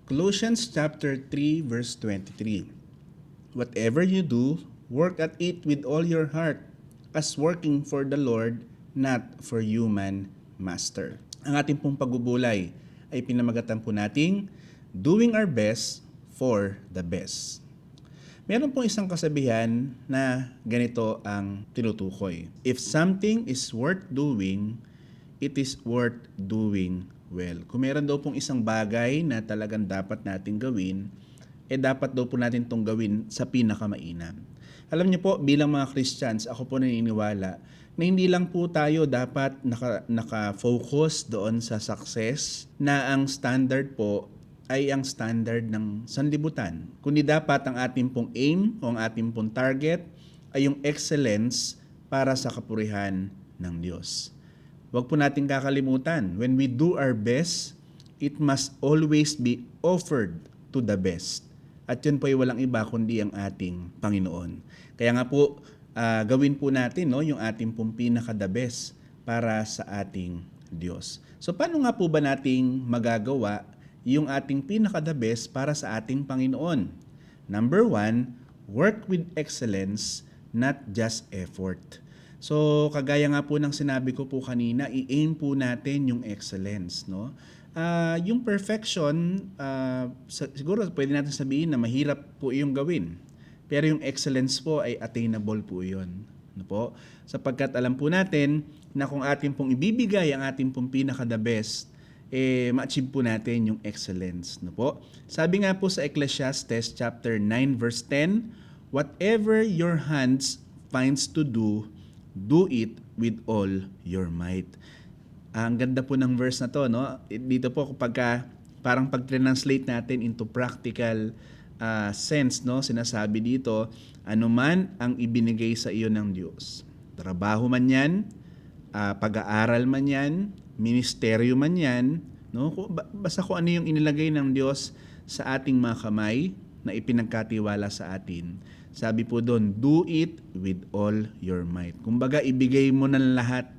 Colossians chapter 3 verse 23. Whatever you do, work at it with all your heart, as working for the Lord, not for human master. Ang ating pong pagbubulay ay pinamagatan po nating doing our best for the best. Meron pong isang kasabihan na ganito ang tinutukoy. If something is worth doing, it is worth doing well. Kung meron daw pong isang bagay na talagang dapat nating gawin, dapat daw po natin itong gawin sa pinakamainam. Alam niyo po, bilang mga Christians, ako po naniniwala na hindi lang po tayo dapat naka-focus doon sa success na ang standard po ay ang standard ng sanlibutan. Kundi dapat ang ating pong aim o ang ating pong target ay yung excellence para sa kapurihan ng Diyos. Huwag po natin kakalimutan, when we do our best, it must always be offered to the best. At yun po ay walang iba kundi ang ating Panginoon. Kaya nga po, gawin po natin yung ating pong pinaka-the best para sa ating Diyos. So paano nga po ba nating magagawa yung ating pinaka-the best para sa ating Panginoon? Number 1, work with excellence, not just effort. So kagaya nga po ng sinabi ko po kanina, i-aim po natin yung excellence, no? Yung perfection, siguro pwede natin sabihin na mahirap po yung gawin. Pero yung excellence po ay attainable po yun. Ano po? Sapagkat alam po natin na kung atin pong ibibigay ang ating pong pinaka-the best, ma-achieve po natin yung excellence. No po? Sabi nga po sa Ecclesiastes chapter 9 verse 10, whatever your hands finds to do, do it with all your might. Ang ganda po ng verse na to, no? Dito po kapag parang pag-translate natin into practical sense, no? Sinasabi dito, anuman ang ibinigay sa iyo ng Diyos. Trabaho man 'yan, pag-aaral man 'yan, ministeryo man 'yan, no? Basta kung ano yung inilagay ng Diyos sa ating mga kamay na ipinagkatiwala sa atin. Sabi po doon, do it with all your might. Kumbaga, ibigay mo ng lahat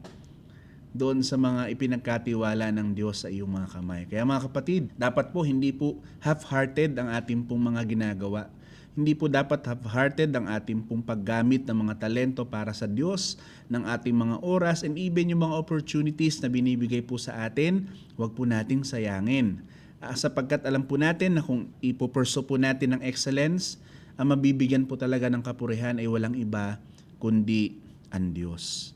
doon sa mga ipinagkatiwala ng Diyos sa iyong mga kamay. Kaya mga kapatid, dapat po hindi po half-hearted ang ating pong mga ginagawa. Hindi po dapat half-hearted ang ating pong paggamit ng mga talento para sa Diyos, ng ating mga oras, and even yung mga opportunities na binibigay po sa atin, huwag po nating sayangin. Sapagkat alam po natin na kung ipopurso po natin ng excellence, ang mabibigyan po talaga ng kapurihan ay walang iba kundi ang Diyos.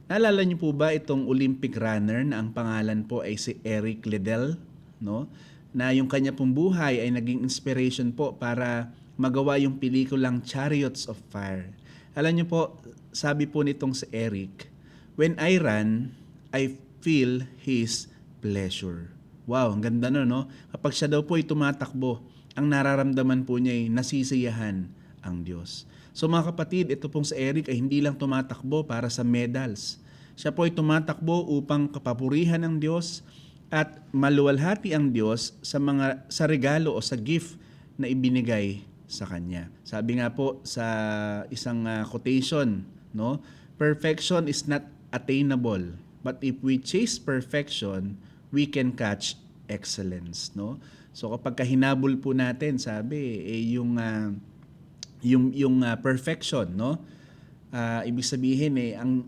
Naalala niyo po ba itong Olympic runner na ang pangalan po ay si Eric Liddell, no? Na yung kanya pong buhay ay naging inspiration po para magawa yung pelikulang Chariots of Fire. Alam niyo po, sabi po nitong si Eric, when I run, I feel His pleasure. Wow, ang ganda no? Kapag siya daw po ay tumatakbo, ang nararamdaman po niya ay nasisiyahan ang Diyos. So mga kapatid, ito pong si Eric ay hindi lang tumatakbo para sa medals. Siya po ay tumatakbo upang kapapurihan ng Diyos at maluwalhati ang Diyos sa regalo o sa gift na ibinigay sa kanya. Sabi nga po sa isang quotation, no? Perfection is not attainable, but if we chase perfection, we can catch excellence, no? So kapag hinabol po natin, sabi yung perfection, no? Ibig sabihin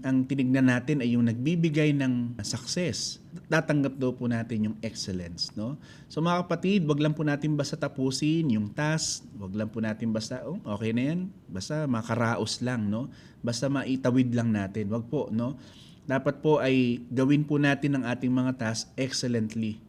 ang tinignan natin ay yung nagbibigay ng success. Tatanggap daw po natin yung excellence, no? So mga kapatid, wag lang po natin basta tapusin yung task, wag lang po natin basta okay na yan, basta makaraos lang, no? Basta maitawid lang natin. Wag po, no? Dapat po ay gawin po natin ang ating mga task excellently.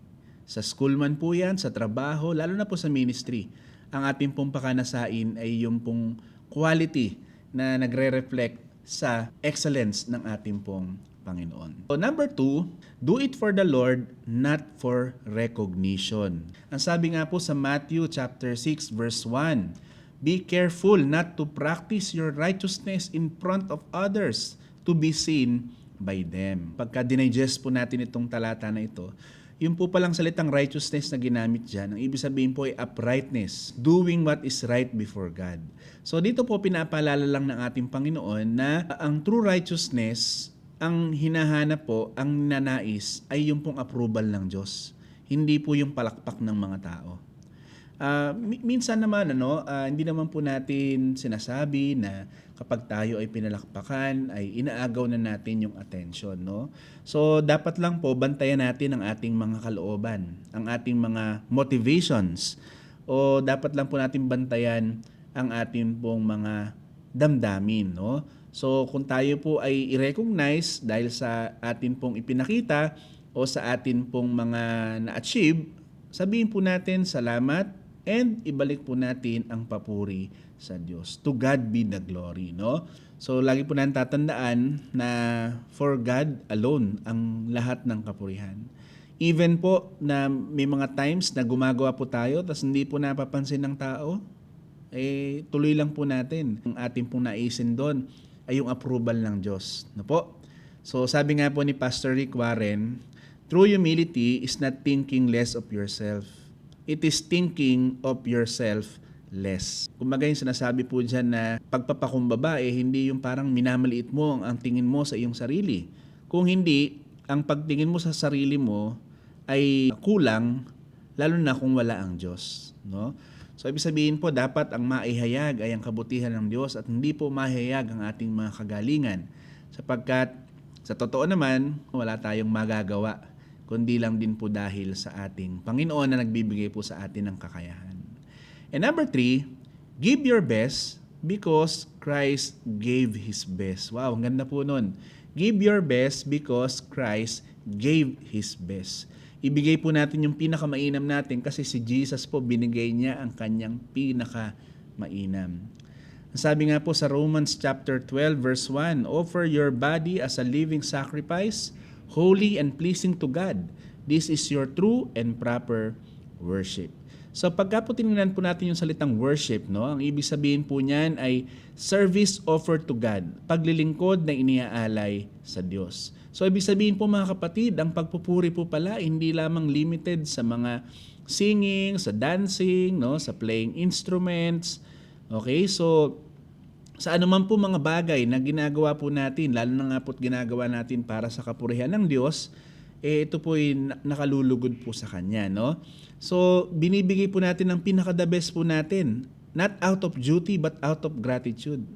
Sa school man po yan, sa trabaho, lalo na po sa ministry. Ang ating pong pakanasain ay yung pong quality na nagre-reflect sa excellence ng ating pong Panginoon. So number 2, do it for the Lord, not for recognition. Ang sabi nga po sa Matthew chapter 6 verse 1, be careful not to practice your righteousness in front of others to be seen by them. Pagka dinigest po natin itong talata na ito, yung po palang salitang righteousness na ginamit dyan, ang ibig sabihin po ay uprightness, doing what is right before God. So dito po pinapaalala lang ng ating Panginoon na ang true righteousness, ang hinahanap po, ang nanais ay yung pong approval ng Diyos. Hindi po yung palakpak ng mga tao. Minsan naman hindi naman po natin sinasabi na kapag tayo ay pinalakpakan ay inaagaw na natin yung attention, no? So dapat lang po bantayan natin ang ating mga kalooban, ang ating mga motivations, o dapat lang po natin bantayan ang ating pong mga damdamin, no? So kung tayo po ay i-recognize dahil sa atin pong ipinakita o sa atin pong mga na-achieve, sabihin po natin salamat and ibalik po natin ang papuri sa Diyos. To God be the glory, no? So lagi po natin tatandaan na for God alone ang lahat ng kapurihan. Even po na may mga times na gumagawa po tayo tapos hindi po napapansin ng tao, tuloy lang po natin. Ang ating pong naisin doon ay yung approval ng Diyos. No po? So sabi nga po ni Pastor Rick Warren, true humility is not thinking less of yourself. It is thinking of yourself less. Kumbaga yung sinasabi po dyan na pagpapakumbaba, hindi yung parang minamaliit mo ang tingin mo sa iyong sarili. Kung hindi, ang pagtingin mo sa sarili mo ay kulang, lalo na kung wala ang Diyos. No? So ibig sabihin po, dapat ang maihayag ay ang kabutihan ng Diyos at hindi po mahayag ang ating mga kagalingan. Sapagkat sa totoo naman, wala tayong magagawa kundi lang din po dahil sa ating Panginoon na nagbibigay po sa atin ng kakayahan. And number 3, give your best because Christ gave His best. Wow, ang ganda po nun. Give your best because Christ gave His best. Ibigay po natin yung pinakamainam natin kasi si Jesus po binigay niya ang kanyang pinakamainam. Sabi nga po sa Romans chapter 12 verse 1, offer your body as a living sacrifice, holy and pleasing to God. This is your true and proper worship. So pagka po tinignan po natin yung salitang worship, no, ang ibig sabihin po niyan ay service offered to God, paglilingkod na iniaalay sa Diyos. So ibig sabihin po mga kapatid, ang pagpupuri po pala hindi lamang limited sa mga singing, sa dancing, no, sa playing instruments. Okay, so sa anuman po mga bagay na ginagawa po natin, lalo na nga po't ginagawa natin para sa kapurihan ng Diyos, ito po ay nakalulugod po sa Kanya, no? So, binibigay po natin ang pinaka-the best po natin, not out of duty but out of gratitude.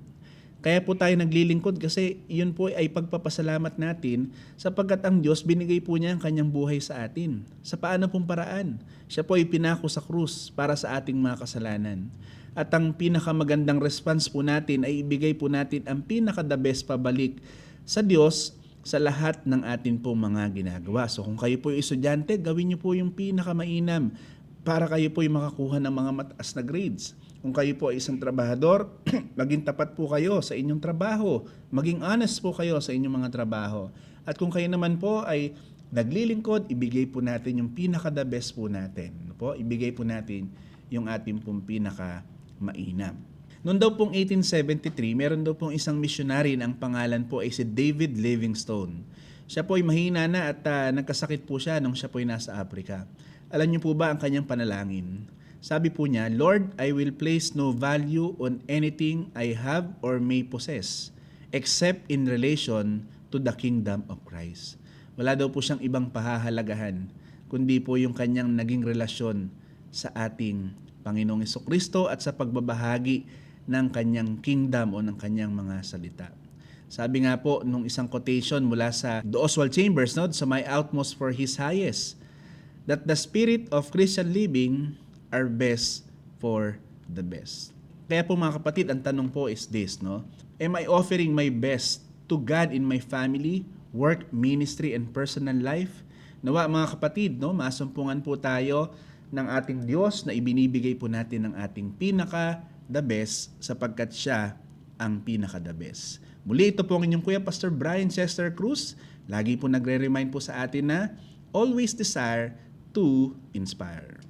Kaya po tayo naglilingkod kasi yun po ay pagpapasalamat natin sapagkat ang Diyos binigay po niya ang kanyang buhay sa atin. Sa paano pong paraan? Siya po ay pinako sa krus para sa ating mga kasalanan. At ang pinakamagandang response po natin ay ibigay po natin ang pinaka-the best pabalik sa Diyos sa lahat ng atin pong mga ginagawa. So kung kayo po ay estudyante, gawin niyo po yung pinakamainam para kayo po ay makakuha ng mga mataas na grades. Kung kayo po ay isang trabahador, maging tapat po kayo sa inyong trabaho. Maging honest po kayo sa inyong mga trabaho. At kung kayo naman po ay naglilingkod, ibigay po natin yung pinaka-the best po natin. Ibigay po natin yung ating pong pinaka-mainam. Noon daw pong 1873, meron daw pong isang missionary na ang pangalan po ay si David Livingstone. Siya po ay mahina na at nagkasakit po siya nung siya po ay nasa Africa. Alam niyo po ba ang kanyang panalangin? Sabi po niya, Lord, I will place no value on anything I have or may possess except in relation to the kingdom of Christ. Wala daw po siyang ibang pahahalagahan kundi po yung kanyang naging relasyon sa ating Panginoong Jesucristo at sa pagbabahagi ng kanyang kingdom o ng kanyang mga salita. Sabi nga po nung isang quotation mula sa The Oswald Chambers, no, sa My Outmost for His Highest, that the spirit of Christian living are best for the best. Kaya po mga kapatid, ang tanong po is this, no? Am I offering my best to God in my family, work, ministry, and personal life? Nawa mga kapatid, no, masumpungan po tayo ng ating Diyos na ibinibigay po natin ng ating pinaka-the best sapagkat siya ang pinaka-the best. Muli ito po ang inyong Kuya Pastor Brian Chester Cruz. Lagi po nagre-remind po sa atin na always desire to inspire.